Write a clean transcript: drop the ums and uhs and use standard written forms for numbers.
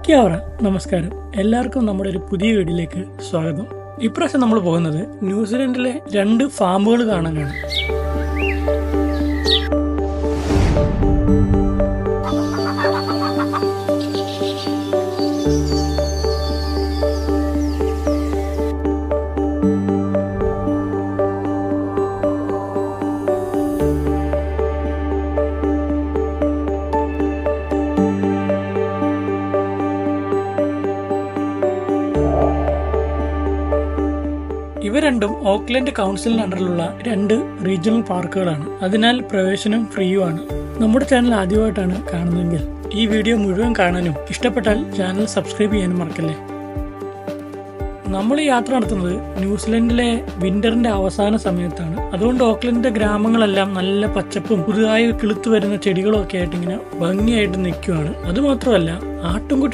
ക്യാവറ നമസ്കാരം, എല്ലാവർക്കും നമ്മുടെ ഒരു പുതിയ വീഡിയോയിലേക്ക് സ്വാഗതം. ഇപ്രാവശ്യം നമ്മൾ പോകുന്നത് ന്യൂസിലൻഡിലെ 2 ഫാമുകൾ കാണാനാണ്. ഇവ രണ്ടും ഓക്ലൻഡ് കൗൺസിലിന് അണ്ടറിലുള്ള 2 റീജിയണൽ പാർക്കുകളാണ്. അതിനാൽ പ്രവേശനം ഫ്രീയുമാണ്. നമ്മുടെ ചാനൽ ആദ്യമായിട്ടാണ് കാണുന്നതെങ്കിൽ ഈ വീഡിയോ മുഴുവൻ കാണാനും ഇഷ്ടപ്പെട്ടാൽ ചാനൽ സബ്സ്ക്രൈബ് ചെയ്യാനും മറക്കല്ലേ. നമ്മൾ യാത്ര നടത്തുന്നത് ന്യൂസിലൻഡിലെ വിന്ററിന്റെ അവസാന സമയത്താണ്. അതുകൊണ്ട് ഓക്ലൻഡിന്റെ ഗ്രാമങ്ങളെല്ലാം നല്ല പച്ചപ്പും പുതുതായി കിളുത്തു വരുന്ന ചെടികളും ഒക്കെ ആയിട്ട് ഇങ്ങനെ ഭംഗിയായിട്ട് നിൽക്കുകയാണ്. അതുമാത്രമല്ല, ആട്ടുംകുട്ടി